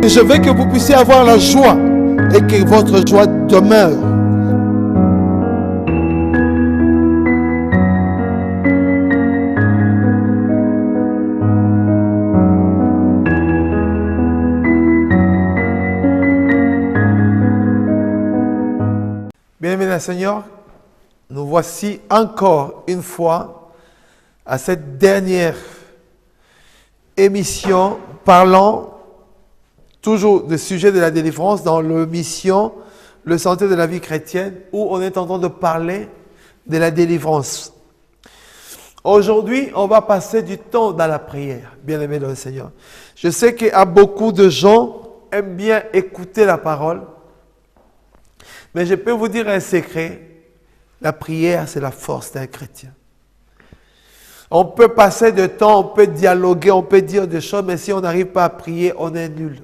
Et je veux que vous puissiez avoir la joie et que votre joie demeure. Bien-aimés Seigneur, nous voici encore une fois à cette dernière émission parlant toujours du sujet de la délivrance dans l'émission Le Sentier de la vie chrétienne où on est en train de parler de la délivrance. Aujourd'hui, on va passer du temps dans la prière, bien-aimés dans le Seigneur. Je sais qu'il y a beaucoup de gens qui aiment bien écouter la parole, mais je peux vous dire un secret, la prière, c'est la force d'un chrétien. On peut passer du temps, on peut dialoguer, on peut dire des choses, mais si on n'arrive pas à prier, on est nul.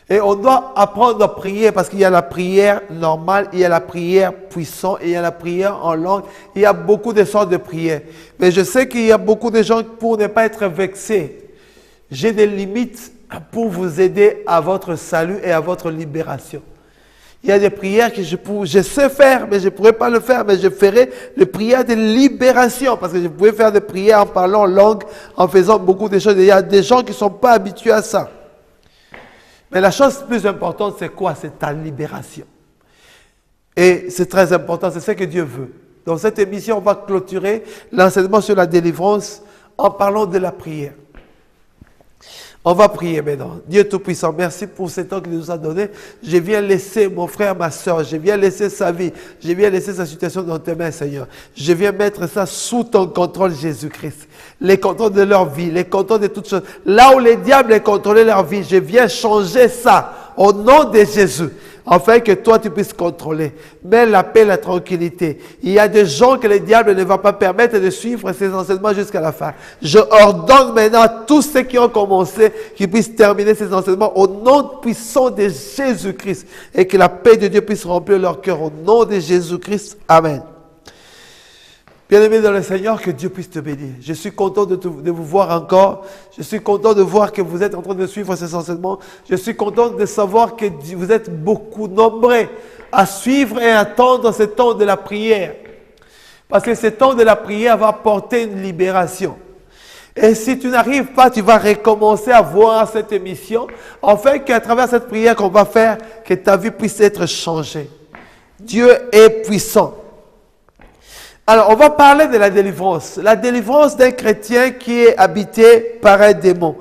Et on doit apprendre à prier parce qu'il y a la prière normale, il y a la prière puissante, et il y a la prière en langue. Il y a beaucoup de sortes de prières. Mais je sais qu'il y a beaucoup de gens, pour ne pas être vexés, j'ai des limites pour vous aider à votre salut et à votre libération. Il y a des prières que je sais faire, mais je ne pourrais pas le faire, mais je ferai les prières de libération, parce que je pouvais faire des prières en parlant en langue, en faisant beaucoup de choses. Il y a des gens qui ne sont pas habitués à ça. Mais la chose plus importante, c'est quoi? C'est ta libération. Et c'est très important, c'est ce que Dieu veut. Dans cette émission, on va clôturer l'enseignement sur la délivrance en parlant de la prière. On va prier maintenant. Dieu Tout-Puissant, merci pour ce temps qu'il nous a donné. Je viens laisser mon frère, ma soeur, je viens laisser sa vie, je viens laisser sa situation dans tes mains, Seigneur. Je viens mettre ça sous ton contrôle, Jésus-Christ. Les contrôles de leur vie, les contrôles de toutes choses. Là où les diables ont contrôlé leur vie, je viens changer ça au nom de Jésus. Afin que toi, tu puisses contrôler. Mets la paix, la tranquillité. Il y a des gens que le diable ne va pas permettre de suivre ces enseignements jusqu'à la fin. Je ordonne maintenant à tous ceux qui ont commencé qu'ils puissent terminer ces enseignements au nom puissant de Jésus-Christ. Et que la paix de Dieu puisse remplir leur cœur au nom de Jésus-Christ. Amen. Bien-aimé dans le Seigneur, que Dieu puisse te bénir. Je suis content de vous voir encore. Je suis content de voir que vous êtes en train de suivre ces enseignements. Je suis content de savoir que vous êtes beaucoup nombreux à suivre et à attendre ce temps de la prière. Parce que ce temps de la prière va apporter une libération. Et si tu n'arrives pas, tu vas recommencer à voir cette émission. Afin qu'à travers cette prière qu'on va faire, que ta vie puisse être changée. Dieu est puissant. Alors, on va parler de la délivrance. La délivrance d'un chrétien qui est habité par un démon.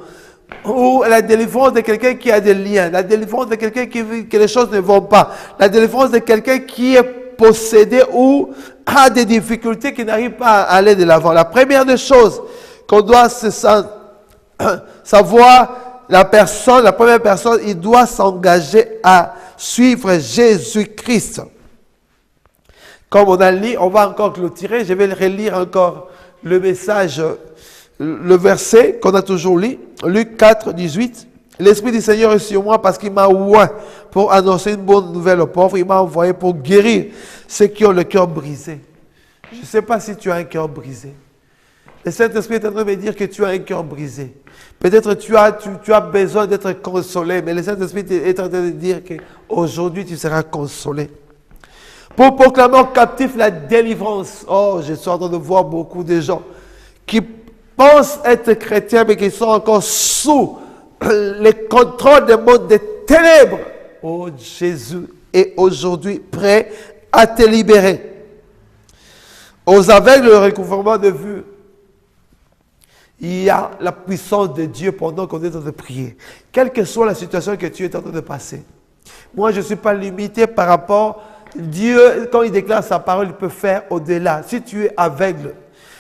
Ou la délivrance de quelqu'un qui a des liens. La délivrance de quelqu'un qui veut que les choses ne vont pas. La délivrance de quelqu'un qui est possédé ou a des difficultés, qui n'arrive pas à aller de l'avant. La première des choses qu'on doit savoir, la première personne, il doit s'engager à suivre Jésus-Christ. Comme on a lu, on va encore clôturer. Je vais relire encore le message, le verset qu'on a toujours lu. Luc 4, 18. L'Esprit du Seigneur est sur moi parce qu'il m'a oint pour annoncer une bonne nouvelle aux pauvres. Il m'a envoyé pour guérir ceux qui ont le cœur brisé. Je ne sais pas si tu as un cœur brisé. Le Saint-Esprit est en train de me dire que tu as un cœur brisé. Peut-être tu as besoin d'être consolé, mais le Saint-Esprit est en train de dire qu'aujourd'hui tu seras consolé. Pour proclamer aux captifs la délivrance. Oh, je suis en train de voir beaucoup de gens qui pensent être chrétiens, mais qui sont encore sous le contrôle des mondes des ténèbres. Oh, Jésus est aujourd'hui prêt à te libérer. Aux aveugles, le recouvrement de vue. Il y a la puissance de Dieu pendant qu'on est en train de prier. Quelle que soit la situation que tu es en train de passer. Moi, je ne suis pas limité par rapport... Dieu, quand il déclare sa parole, il peut faire au-delà. Si tu es aveugle,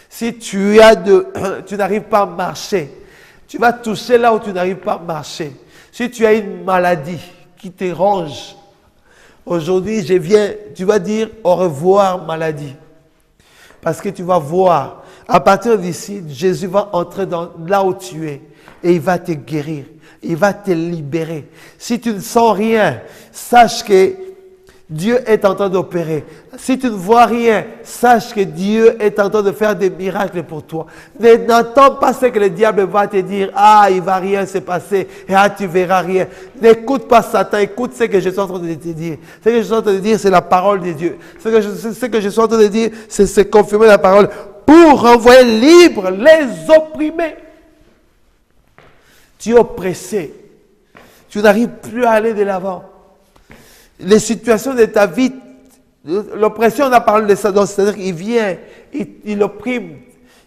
si tu n'arrives pas à marcher, tu vas toucher là où tu n'arrives pas à marcher. Si tu as une maladie qui te ronge, aujourd'hui, tu vas dire au revoir maladie. Parce que tu vas voir, à partir d'ici, Jésus va entrer là où tu es et il va te guérir. Il va te libérer. Si tu ne sens rien, sache que Dieu est en train d'opérer. Si tu ne vois rien, sache que Dieu est en train de faire des miracles pour toi. N'attends pas ce que le diable va te dire. Ah, il ne va rien se passer. Et ah, tu ne verras rien. N'écoute pas Satan. Écoute ce que je suis en train de te dire. Ce que je suis en train de dire, c'est la parole de Dieu. Ce que je suis en train de dire, c'est confirmer la parole. Pour renvoyer libre les opprimés. Tu es oppressé. Tu n'arrives plus à aller de l'avant. Les situations de ta vie, l'oppression, on a parlé de ça, c'est-à-dire qu'il vient, il opprime.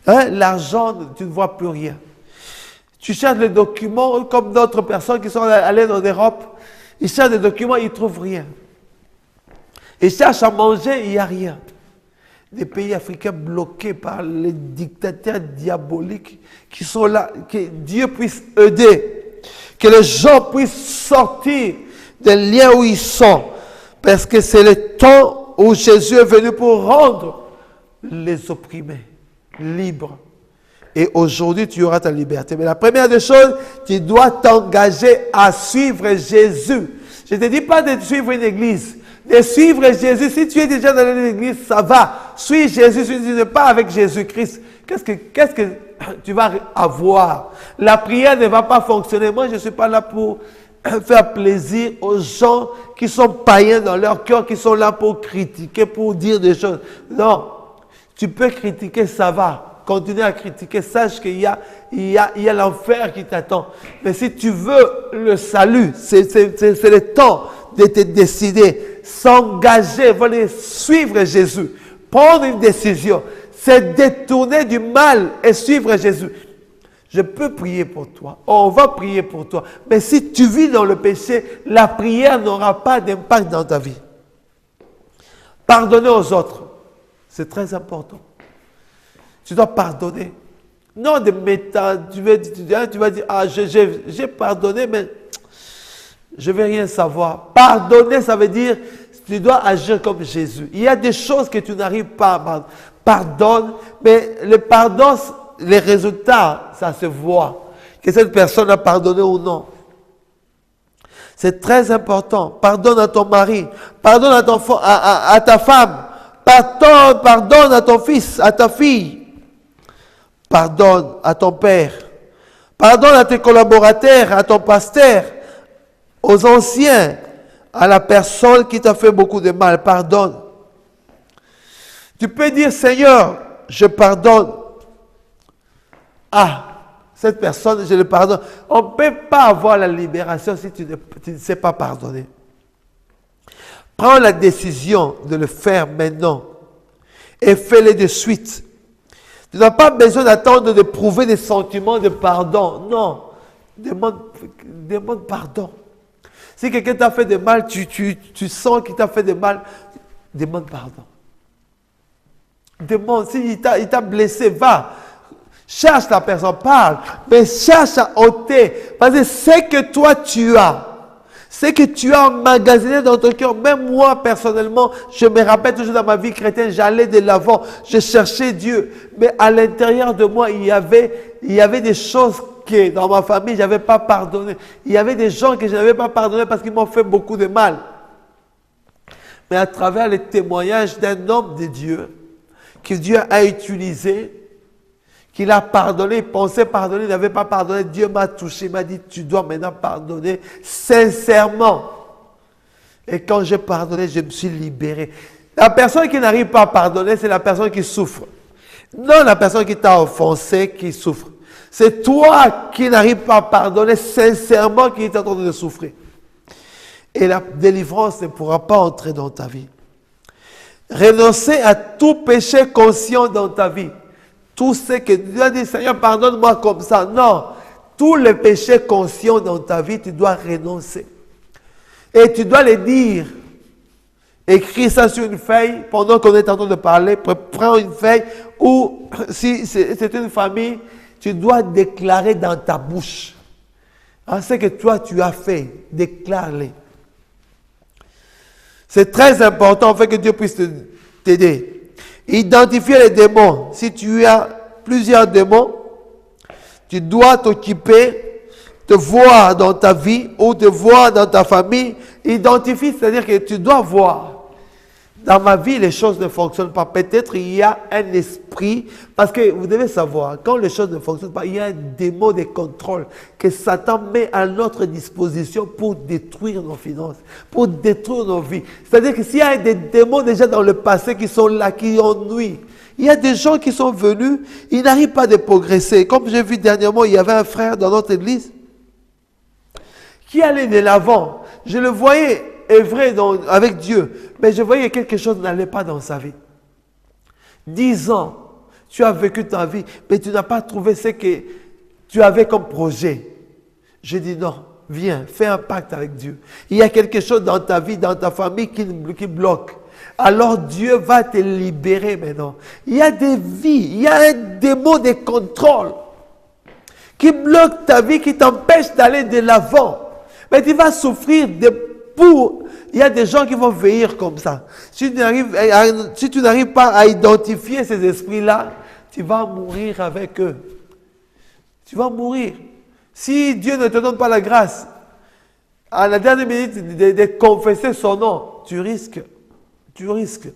Hein? L'argent, tu ne vois plus rien. Tu cherches les documents, comme d'autres personnes qui sont allées en Europe, ils cherchent des documents, ils ne trouvent rien. Ils cherchent à manger, il n'y a rien. Des pays africains bloqués par les dictateurs diaboliques qui sont là, que Dieu puisse aider, que les gens puissent sortir des liens où ils sont, parce que c'est le temps où Jésus est venu pour rendre les opprimés libres. Et aujourd'hui, tu auras ta liberté. Mais la première des choses, tu dois t'engager à suivre Jésus. Je ne te dis pas de suivre une église, de suivre Jésus. Si tu es déjà dans une église, ça va. Suis Jésus, si tu n'es pas avec Jésus-Christ. Qu'est-ce que tu vas avoir? La prière ne va pas fonctionner. Moi, je ne suis pas là pour faire plaisir aux gens qui sont païens dans leur cœur, qui sont là pour critiquer, pour dire des choses. Non, tu peux critiquer, ça va. Continue à critiquer, sache qu'il y a l'enfer qui t'attend. Mais si tu veux le salut, c'est le temps de te décider, s'engager, voler, suivre Jésus, prendre une décision, se détourner du mal et suivre Jésus. Je peux prier pour toi. On va prier pour toi. Mais si tu vis dans le péché, la prière n'aura pas d'impact dans ta vie. Pardonner aux autres, c'est très important. Tu dois pardonner. Non de méthode. Tu vas dire, ah, j'ai pardonné, mais je ne vais rien savoir. Pardonner, ça veut dire, tu dois agir comme Jésus. Il y a des choses que tu n'arrives pas à pardonner. Pardonne, mais le pardon, les résultats, ça se voit. Que cette personne a pardonné ou non. C'est très important. Pardonne à ton mari. Pardonne à ta femme. Pardonne à ton fils, à ta fille. Pardonne à ton père. Pardonne à tes collaborateurs, à ton pasteur, aux anciens, à la personne qui t'a fait beaucoup de mal. Pardonne. Tu peux dire, Seigneur, je pardonne. Ah, cette personne, je le pardonne. On ne peut pas avoir la libération si tu ne sais pas pardonner. Prends la décision de le faire maintenant et fais-le de suite. Tu n'as pas besoin d'attendre de prouver des sentiments de pardon. Non, demande pardon. Si quelqu'un t'a fait de mal, tu sens qu'il t'a fait de mal, demande pardon. Demande, s'il t'a blessé, va. Cherche la personne, parle, mais cherche à ôter. Parce que ce que toi tu as, ce que tu as emmagasiné dans ton cœur, même moi personnellement, je me rappelle toujours dans ma vie chrétienne, j'allais de l'avant, je cherchais Dieu. Mais à l'intérieur de moi, il y avait des choses que dans ma famille, je n'avais pas pardonné. Il y avait des gens que je n'avais pas pardonné parce qu'ils m'ont fait beaucoup de mal. Mais à travers les témoignages d'un homme de Dieu, que Dieu a utilisé, qu'il a pardonné, il pensait pardonner, il n'avait pas pardonné. Dieu m'a touché, il m'a dit, tu dois maintenant pardonner sincèrement. Et quand j'ai pardonné, je me suis libéré. La personne qui n'arrive pas à pardonner, c'est la personne qui souffre. Non la personne qui t'a offensé qui souffre. C'est toi qui n'arrives pas à pardonner sincèrement qui est en train de souffrir. Et la délivrance ne pourra pas entrer dans ta vie. Renoncer à tout péché conscient dans ta vie. Tout ce que Dieu a dit, Seigneur, pardonne-moi comme ça. Non. Tous les péchés conscients dans ta vie, tu dois renoncer. Et tu dois les dire. Écris ça sur une feuille pendant qu'on est en train de parler. Prends une feuille ou si c'est une famille, tu dois déclarer dans ta bouche. Ce que toi tu as fait, déclare-les. C'est très important afin que Dieu puisse t'aider. Identifier les démons. Si tu as plusieurs démons, tu dois t'occuper, te voir dans ta vie ou te voir dans ta famille. Identifie, c'est-à-dire que tu dois voir. dans ma vie, les choses ne fonctionnent pas. Peut-être il y a un esprit, parce que vous devez savoir, quand les choses ne fonctionnent pas, il y a un démon de contrôle que Satan met à notre disposition pour détruire nos finances, pour détruire nos vies. C'est-à-dire que s'il y a des démons déjà dans le passé qui sont là, qui ennuient, il y a des gens qui sont venus, ils n'arrivent pas à progresser. Comme j'ai vu dernièrement, il y avait un frère dans notre église qui allait de l'avant. Je le voyais œuvrer avec Dieu, mais je voyais que quelque chose n'allait pas dans sa vie. 10 ans, tu as vécu ta vie, mais tu n'as pas trouvé ce que tu avais comme projet. Je dis non, viens, fais un pacte avec Dieu. Il y a quelque chose dans ta vie, dans ta famille qui bloque. Alors Dieu va te libérer maintenant. Il y a des vies, il y a un démon de contrôle qui bloque ta vie, qui t'empêche d'aller de l'avant. Mais tu vas souffrir il y a des gens qui vont veillir comme ça. Si tu n'arrives pas à identifier ces esprits-là, tu vas mourir avec eux. Tu vas mourir. Si Dieu ne te donne pas la grâce, à la dernière minute de confesser son nom, tu risques. Tu risques.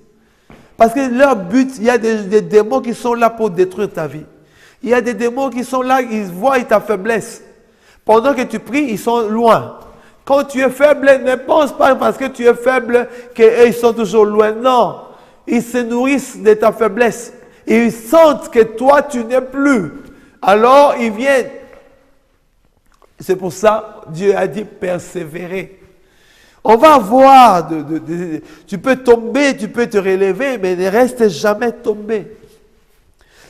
Parce que leur but, il y a des démons qui sont là pour détruire ta vie. Il y a des démons qui sont là, ils voient ta faiblesse. Pendant que tu pries, ils sont loin. Quand tu es faible, ne pense pas parce que tu es faible qu'ils sont toujours loin. Non, ils se nourrissent de ta faiblesse. Et ils sentent que toi, tu n'es plus. Alors, ils viennent. C'est pour ça, Dieu a dit persévérer. On va voir, tu peux tomber, tu peux te relever, mais ne reste jamais tombé.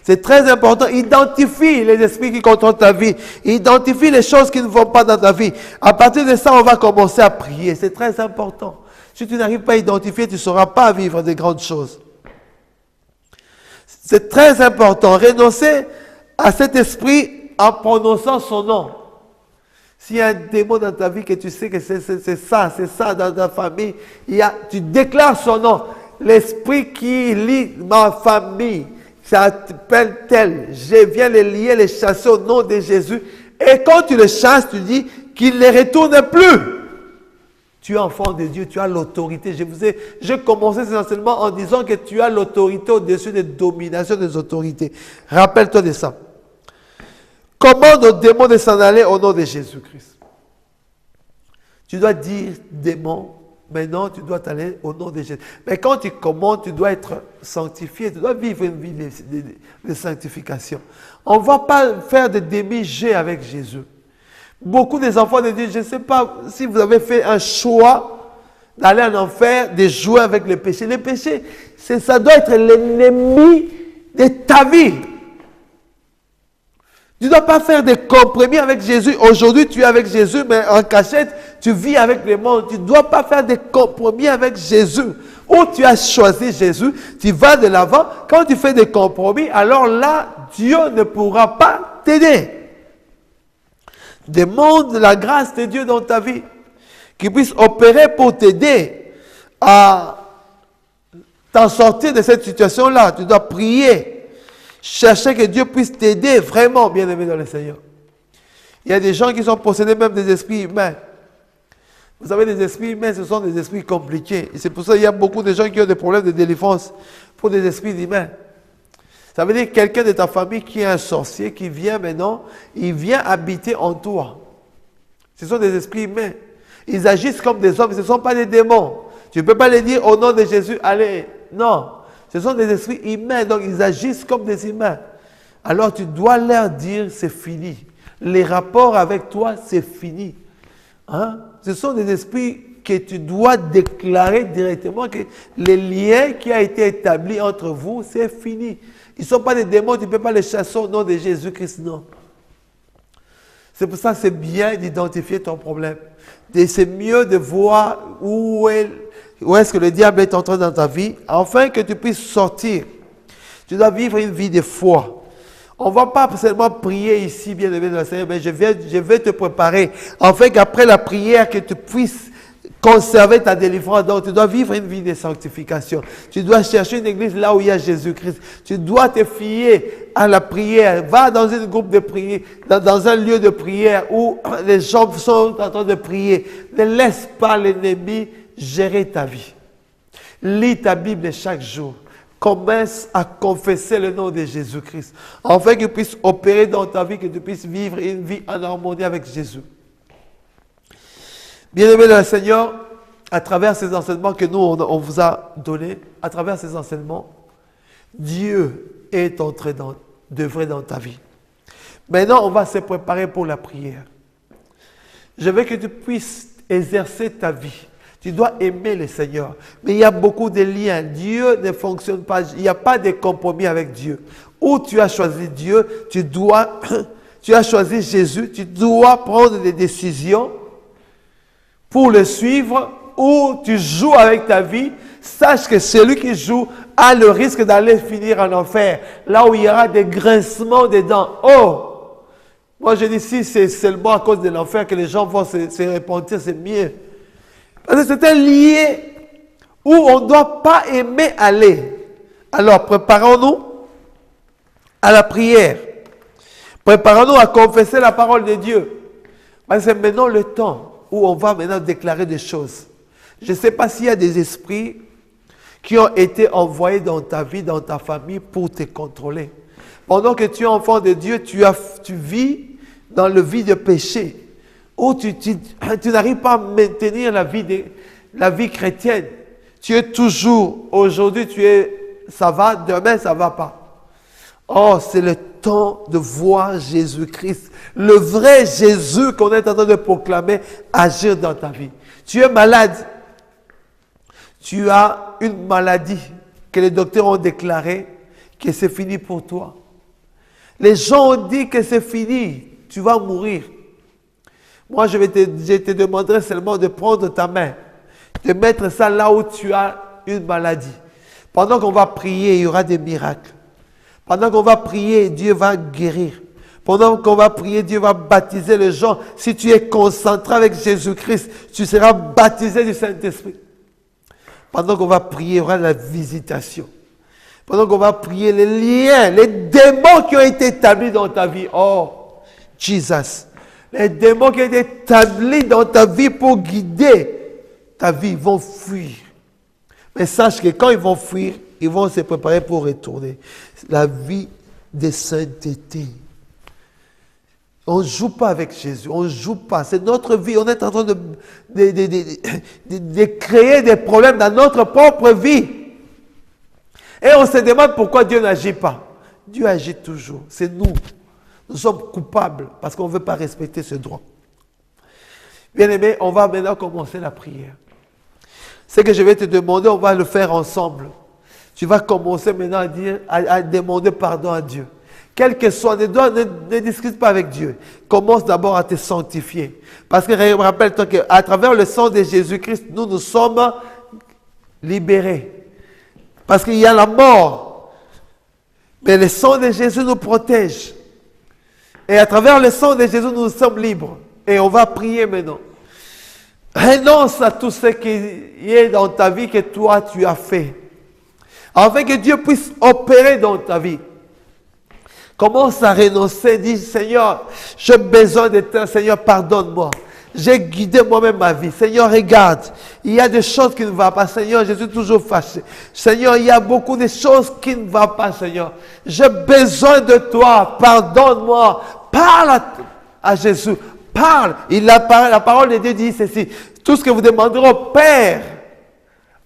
C'est très important. Identifie les esprits qui contrôlent ta vie. Identifie les choses qui ne vont pas dans ta vie. À partir de ça, on va commencer à prier. C'est très important. Si tu n'arrives pas à identifier, tu ne sauras pas vivre de grandes choses. C'est très important. Renoncer à cet esprit en prononçant son nom. S'il y a un démon dans ta vie que tu sais que c'est ça dans ta famille, tu déclares son nom. L'esprit qui lie ma famille, ça s'appelle tel. Je viens les lier, les chasser au nom de Jésus. Et quand tu le chasses, tu dis qu'il ne retourne plus. Tu es enfant de Dieu, tu as l'autorité. J'ai commencé ces enseignements en disant que tu as l'autorité au-dessus des dominations des autorités. Rappelle-toi de ça. Commande aux démons de s'en aller au nom de Jésus-Christ. Tu dois dire démon, maintenant tu dois t'aller au nom de Jésus. Mais quand tu commandes, tu dois être sanctifié, tu dois vivre une vie de sanctification. On ne va pas faire de demi-jeux avec Jésus. Beaucoup des enfants de Dieu, je ne sais pas si vous avez fait un choix d'aller en enfer, de jouer avec le péché. Le péché, ça doit être l'ennemi de ta vie. Tu ne dois pas faire des compromis avec Jésus. Aujourd'hui, tu es avec Jésus, mais en cachette, tu vis avec le monde. Tu ne dois pas faire des compromis avec Jésus. Ou tu as choisi Jésus, tu vas de l'avant. Quand tu fais des compromis, alors là, Dieu ne pourra pas t'aider. Demande la grâce de Dieu dans ta vie, qu'il puisse opérer pour t'aider à t'en sortir de cette situation-là. Tu dois prier. Chercher que Dieu puisse t'aider vraiment, bien-aimé dans le Seigneur. Il y a des gens qui sont possédés même des esprits humains. Vous savez, les esprits humains, ce sont des esprits compliqués. Et c'est pour ça qu'il y a beaucoup de gens qui ont des problèmes de délivrance pour des esprits humains. Ça veut dire quelqu'un de ta famille qui est un sorcier, qui vient maintenant, il vient habiter en toi. Ce sont des esprits humains. Ils agissent comme des hommes, ce ne sont pas des démons. Tu ne peux pas les dire au nom de Jésus, allez, non. Ce sont des esprits humains, donc ils agissent comme des humains. Alors tu dois leur dire, c'est fini. Les rapports avec toi, c'est fini. Hein? Ce sont des esprits que tu dois déclarer directement que les liens qui ont été établis entre vous, c'est fini. Ils ne sont pas des démons, tu ne peux pas les chasser au nom de Jésus-Christ, non. C'est pour ça que c'est bien d'identifier ton problème. Et c'est mieux de voir où est-ce que le diable est entré dans ta vie, afin que tu puisses sortir. Tu dois vivre une vie de foi. On ne va pas seulement prier ici, bien-aimé dans le Seigneur, mais je vais te préparer, afin qu'après la prière, que tu puisses conserver ta délivrance. Donc, tu dois vivre une vie de sanctification. Tu dois chercher une église là où il y a Jésus-Christ. Tu dois te fier à la prière. Va dans un groupe de prière, dans un lieu de prière où les gens sont en train de prier. Ne laisse pas l'ennemi gérer ta vie. Lis ta Bible chaque jour. Commence à confesser le nom de Jésus-Christ. Afin qu'il puisse opérer dans ta vie, que tu puisses vivre une vie en harmonie avec Jésus. Bien-aimés dans le Seigneur, à travers ces enseignements que nous, on vous a donnés, à travers ces enseignements, Dieu est en train d'œuvrer dans ta vie. Maintenant, on va se préparer pour la prière. Je veux que tu puisses exercer ta vie. Tu dois aimer le Seigneur. Mais il y a beaucoup de liens. Dieu ne fonctionne pas. Il n'y a pas de compromis avec Dieu. Où tu as choisi Dieu, tu as choisi Jésus, tu dois prendre des décisions pour le suivre. Ou tu joues avec ta vie, sache que celui qui joue a le risque d'aller finir en enfer. Là où il y aura des grincements des dents. Oh! Moi je dis, si c'est seulement à cause de l'enfer que les gens vont se repentir, c'est mieux. Parce que c'est un lieu où on ne doit pas aimer aller. Alors, préparons-nous à la prière. Préparons-nous à confesser la parole de Dieu. Parce que c'est maintenant le temps où on va maintenant déclarer des choses. Je ne sais pas s'il y a des esprits qui ont été envoyés dans ta vie, dans ta famille pour te contrôler. Pendant que tu es enfant de Dieu, tu vis dans le vie de péché. Où tu n'arrives pas à maintenir la vie chrétienne. Tu es toujours, aujourd'hui ça va, demain ça ne va pas. Oh, c'est le temps de voir Jésus-Christ, le vrai Jésus qu'on est en train de proclamer, agir dans ta vie. Tu es malade. Tu as une maladie que les docteurs ont déclaré que c'est fini pour toi. Les gens ont dit que c'est fini, tu vas mourir. Moi, je te demanderai seulement de prendre ta main, de mettre ça là où tu as une maladie. Pendant qu'on va prier, il y aura des miracles. Pendant qu'on va prier, Dieu va guérir. Pendant qu'on va prier, Dieu va baptiser les gens. Si tu es concentré avec Jésus-Christ, tu seras baptisé du Saint-Esprit. Pendant qu'on va prier, il y aura la visitation. Pendant qu'on va prier, les liens, les démons qui ont été établis dans ta vie. Oh, Jesus. Les démons qui ont été établis dans ta vie pour guider ta vie vont fuir. Mais sache que quand ils vont fuir, ils vont se préparer pour retourner. La vie de sainteté. On ne joue pas avec Jésus, on ne joue pas. C'est notre vie. On est en train de créer des problèmes dans notre propre vie. Et on se demande pourquoi Dieu n'agit pas. Dieu agit toujours. C'est nous. Nous sommes coupables parce qu'on ne veut pas respecter ce droit. Bien-aimé, on va maintenant commencer la prière. Ce que je vais te demander, on va le faire ensemble. Tu vas commencer maintenant à demander pardon à Dieu. Quel que soit, ne discute pas avec Dieu. Commence d'abord à te sanctifier. Parce que rappelle-toi qu'à travers le sang de Jésus-Christ, nous sommes libérés. Parce qu'il y a la mort. Mais le sang de Jésus nous protège. Et à travers le sang de Jésus, nous sommes libres. Et on va prier maintenant. Renonce à tout ce qui est dans ta vie que toi tu as fait. Afin que Dieu puisse opérer dans ta vie. Commence à renoncer, dis Seigneur, j'ai besoin de toi, Seigneur, pardonne-moi. J'ai guidé moi-même ma vie. Seigneur, regarde, il y a des choses qui ne vont pas. Seigneur, je suis toujours fâché. Seigneur, il y a beaucoup de choses qui ne vont pas, Seigneur. J'ai besoin de toi, pardonne-moi. Parle à Jésus, parle. La parole de Dieu dit ceci. Tout ce que vous demanderez au Père,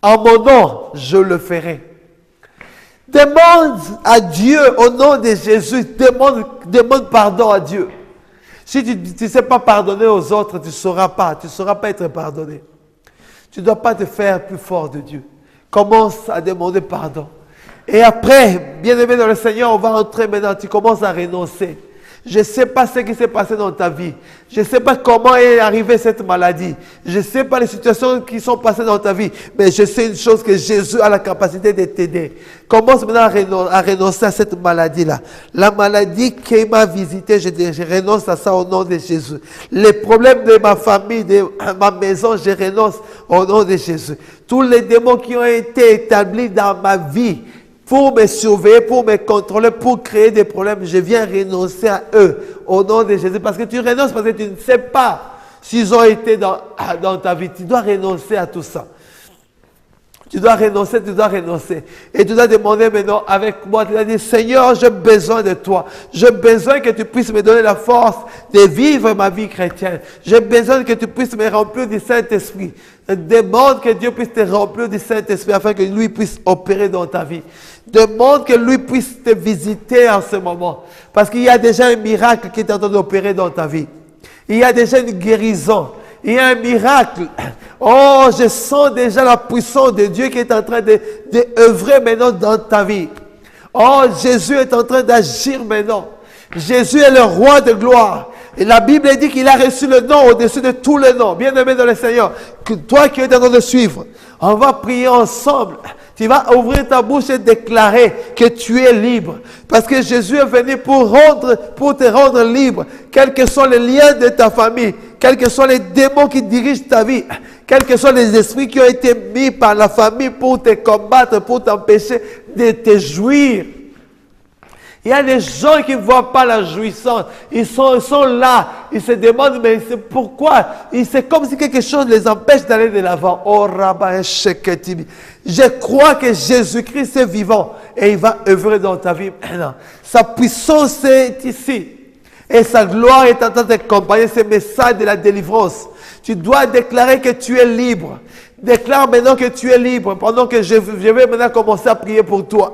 en mon nom, je le ferai. Demande à Dieu au nom de Jésus. Demande pardon à Dieu. Si tu ne sais pas pardonner aux autres, tu ne sauras pas être pardonné. Tu ne dois pas te faire plus fort de Dieu. Commence à demander pardon. Et après, bien-aimé dans le Seigneur, on va entrer maintenant. Tu commences à renoncer. Je ne sais pas ce qui s'est passé dans ta vie. Je ne sais pas comment est arrivée cette maladie. Je ne sais pas les situations qui sont passées dans ta vie. Mais je sais une chose, que Jésus a la capacité de t'aider. Commence maintenant à renoncer à cette maladie-là. La maladie qui m'a visité, je renonce à ça au nom de Jésus. Les problèmes de ma famille, de ma maison, je renonce au nom de Jésus. Tous les démons qui ont été établis dans ma vie, pour me surveiller, pour me contrôler, pour créer des problèmes, je viens renoncer à eux au nom de Jésus. Parce que tu renonces parce que tu ne sais pas s'ils ont été dans ta vie. Tu dois renoncer à tout ça. Tu dois renoncer, tu dois renoncer. Et tu dois demander maintenant avec moi, tu dois dire, Seigneur, j'ai besoin de toi. J'ai besoin que tu puisses me donner la force de vivre ma vie chrétienne. J'ai besoin que tu puisses me remplir du Saint-Esprit. Demande que Dieu puisse te remplir du Saint-Esprit afin que lui puisse opérer dans ta vie. Demande que lui puisse te visiter en ce moment. Parce qu'il y a déjà un miracle qui est en train d'opérer dans ta vie. Il y a déjà une guérison. Il y a un miracle. Oh, je sens déjà la puissance de Dieu qui est en train d'œuvrer maintenant dans ta vie. Oh, Jésus est en train d'agir maintenant. Jésus est le roi de gloire. Et la Bible dit qu'il a reçu le nom au-dessus de tous les noms. Bien-aimé dans le Seigneur, que toi qui es en train de suivre, on va prier ensemble. Tu vas ouvrir ta bouche et déclarer que tu es libre. Parce que Jésus est venu pour te rendre libre. Quels que soient les liens de ta famille, quels que soient les démons qui dirigent ta vie, quels que soient les esprits qui ont été mis par la famille pour te combattre, pour t'empêcher de te jouir. Il y a des gens qui ne voient pas la jouissance. Ils sont là. Ils se demandent, mais c'est pourquoi? C'est comme si quelque chose les empêche d'aller de l'avant. Oh, Rabba Sheketibi. Je crois que Jésus-Christ est vivant et il va œuvrer dans ta vie maintenant. Sa puissance est ici. Et sa gloire est en train d'accompagner ce message de la délivrance. Tu dois déclarer que tu es libre. Déclare maintenant que tu es libre pendant que je vais maintenant commencer à prier pour toi.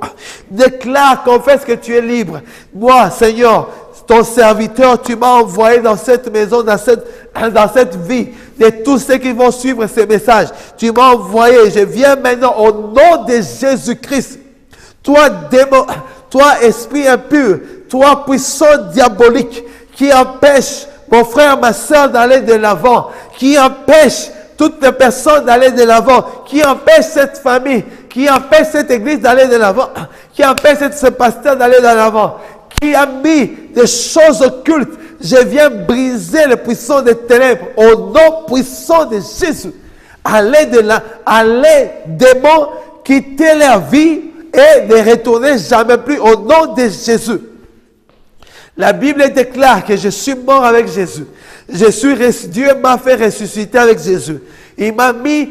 Déclare, confesse que tu es libre. Moi, Seigneur, ton serviteur, tu m'as envoyé dans cette maison, dans cette vie, de tous ceux qui vont suivre ces messages. Tu m'as envoyé, je viens maintenant au nom de Jésus-Christ. Toi, démon, toi, esprit impur, toi, puissance diabolique, qui empêche mon frère, ma soeur d'aller de l'avant, qui empêche toutes les personnes d'aller de l'avant, qui empêche cette famille, qui empêche cette église d'aller de l'avant, qui empêche ce pasteur d'aller de l'avant, qui a mis des choses occultes. Je viens briser les puissances des ténèbres au nom puissant de Jésus. Allez démons, quitter leur vie et ne retourner jamais plus au nom de Jésus. La Bible déclare que je suis mort avec Jésus. Dieu m'a fait ressusciter avec Jésus. Il m'a mis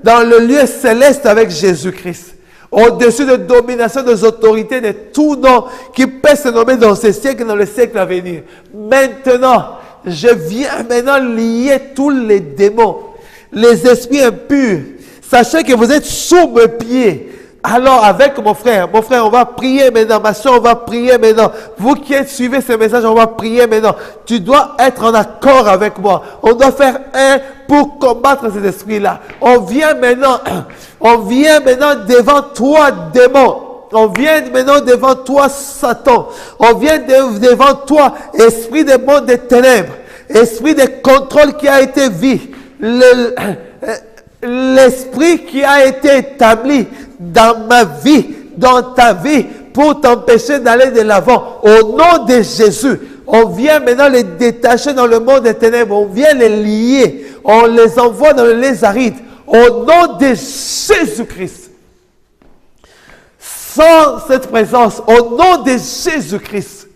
dans le lieu céleste avec Jésus-Christ. Au-dessus de domination des autorités de tout nom qui peut se nommer dans ce siècle et dans le siècle à venir. Maintenant, je viens maintenant lier tous les démons, les esprits impurs. Sachez que vous êtes sous mes pieds. Alors, avec mon frère, on va prier maintenant. Ma soeur, on va prier maintenant. Vous qui suivez ce message, on va prier maintenant. Tu dois être en accord avec moi. On doit faire un pour combattre cet esprit-là. On vient maintenant devant toi, démon. On vient maintenant devant toi, Satan. On vient devant toi, esprit de monde des ténèbres. Esprit de contrôle qui a été vu. L'esprit qui a été établi dans ma vie, dans ta vie, pour t'empêcher d'aller de l'avant. Au nom de Jésus, on vient maintenant les détacher dans le monde des ténèbres. On vient les lier. On les envoie dans le lézaride. Au nom de Jésus-Christ. Sans cette présence, au nom de Jésus-Christ.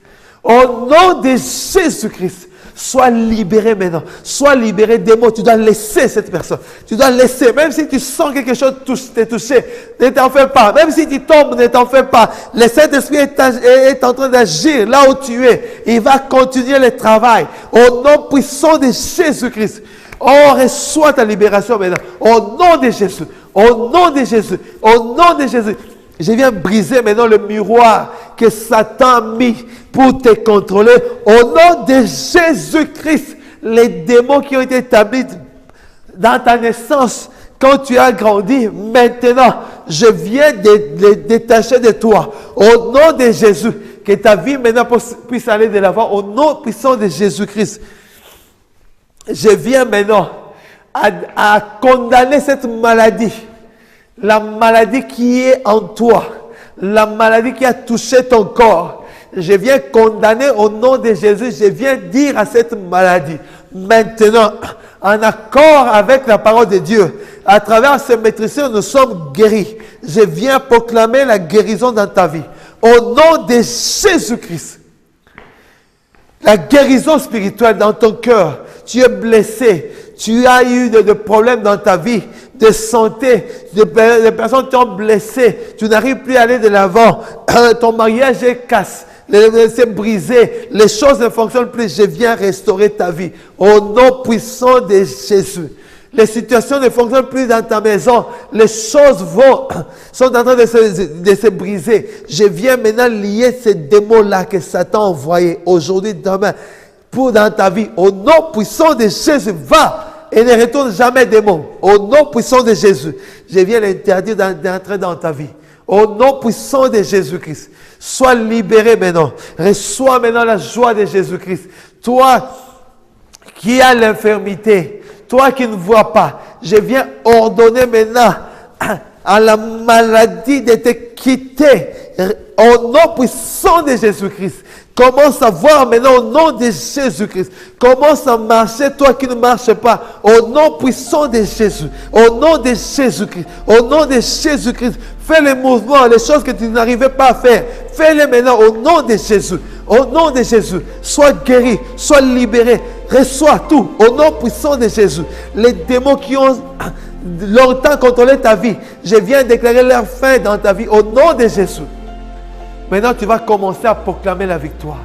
Au nom de Jésus-Christ. Sois libéré maintenant. Sois libéré des mots. Tu dois laisser cette personne. Tu dois laisser. Même si tu sens quelque chose te toucher, ne t'en fais pas. Même si tu tombes, ne t'en fais pas. Le Saint-Esprit est en train d'agir là où tu es. Il va continuer le travail. Au nom puissant de Jésus-Christ. Oh, reçois ta libération maintenant. Au nom de Jésus. Au nom de Jésus. Au nom de Jésus. Je viens briser maintenant le miroir que Satan a mis pour te contrôler. Au nom de Jésus-Christ, les démons qui ont été établis dans ta naissance, quand tu as grandi, maintenant, je viens de les détacher de toi. Au nom de Jésus, que ta vie maintenant puisse aller de l'avant. Au nom puissant de Jésus-Christ, je viens maintenant à condamner cette maladie. La maladie qui est en toi, la maladie qui a touché ton corps, je viens condamner au nom de Jésus, je viens dire à cette maladie, maintenant, en accord avec la parole de Dieu, à travers ce maîtriseur, nous sommes guéris. Je viens proclamer la guérison dans ta vie, au nom de Jésus-Christ. La guérison spirituelle dans ton cœur, tu es blessé, tu as eu des problèmes dans ta vie, de santé, les personnes t'ont blessé, tu n'arrives plus à aller de l'avant, ton mariage est cassé, c'est brisé, les choses ne fonctionnent plus, je viens restaurer ta vie. Au nom puissant de Jésus. Les situations ne fonctionnent plus dans ta maison. Les choses sont en train de se briser. Je viens maintenant lier ces démons-là que Satan a envoyés aujourd'hui, demain, pour dans ta vie. Au nom puissant de Jésus, va et ne retourne jamais démon. Au nom puissant de Jésus, je viens l'interdire d'entrer dans ta vie. Au nom puissant de Jésus-Christ, sois libéré maintenant. Reçois maintenant la joie de Jésus-Christ. Toi qui as l'infirmité, toi qui ne vois pas, je viens ordonner maintenant à la maladie de te quitter. Au nom puissant de Jésus-Christ. Commence à voir maintenant au nom de Jésus-Christ. Commence à marcher, toi qui ne marches pas. Au nom puissant de Jésus. Au nom de Jésus-Christ. Au nom de Jésus-Christ. Fais les mouvements, les choses que tu n'arrivais pas à faire. Fais-les maintenant au nom de Jésus. Au nom de Jésus. Sois guéri, sois libéré. Reçois tout au nom puissant de Jésus. Les démons qui ont longtemps contrôlé ta vie, je viens déclarer leur fin dans ta vie au nom de Jésus. Maintenant, tu vas commencer à proclamer la victoire.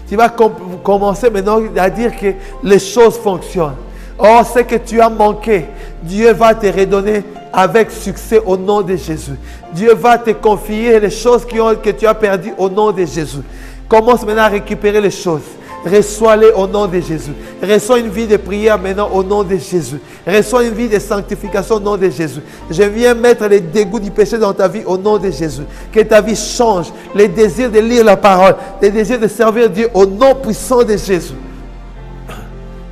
Tu vas commencer maintenant à dire que les choses fonctionnent. Oh, ce que tu as manqué, Dieu va te redonner avec succès au nom de Jésus. Dieu va te confier les choses que tu as perdues au nom de Jésus. Commence maintenant à récupérer les choses. Reçois-les au nom de Jésus. Reçois une vie de prière maintenant au nom de Jésus. Reçois une vie de sanctification au nom de Jésus. Je viens mettre les dégoûts du péché dans ta vie au nom de Jésus. Que ta vie change. Les désirs de lire la parole. Les désirs de servir Dieu au nom puissant de Jésus.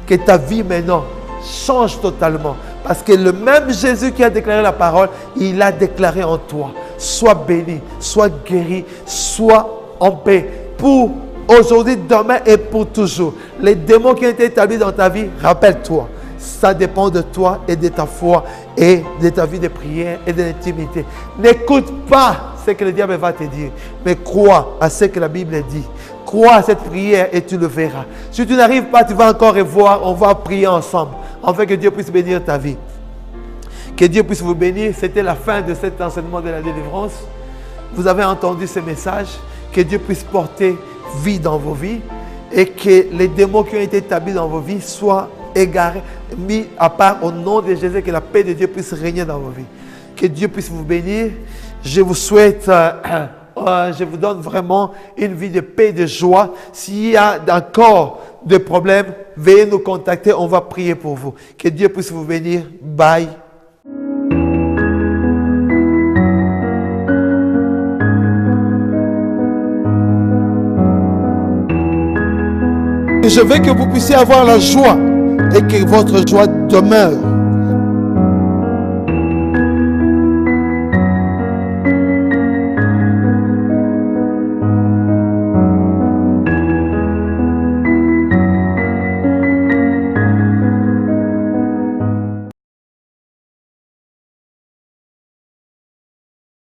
Que ta vie maintenant change totalement. Parce que le même Jésus qui a déclaré la parole, il a déclaré en toi. Sois béni, sois guéri, sois en paix. Pour aujourd'hui, demain et pour toujours. Les démons qui ont été établis dans ta vie, rappelle-toi. Ça dépend de toi et de ta foi et de ta vie de prière et de l'intimité. N'écoute pas ce que le diable va te dire, mais crois à ce que la Bible dit. Crois à cette prière et tu le verras. Si tu n'arrives pas, tu vas encore revoir. On va prier ensemble, afin que Dieu puisse bénir ta vie. Que Dieu puisse vous bénir. C'était la fin de cet enseignement de la délivrance. Vous avez entendu ce message. Que Dieu puisse porter vie dans vos vies et que les démons qui ont été établis dans vos vies soient égarés, mis à part au nom de Jésus, que la paix de Dieu puisse régner dans vos vies. Que Dieu puisse vous bénir. Je vous souhaite, je vous donne vraiment une vie de paix et de joie. S'il y a encore des problèmes, veuillez nous contacter, on va prier pour vous. Que Dieu puisse vous bénir. Bye. Je veux que vous puissiez avoir la joie et que votre joie demeure.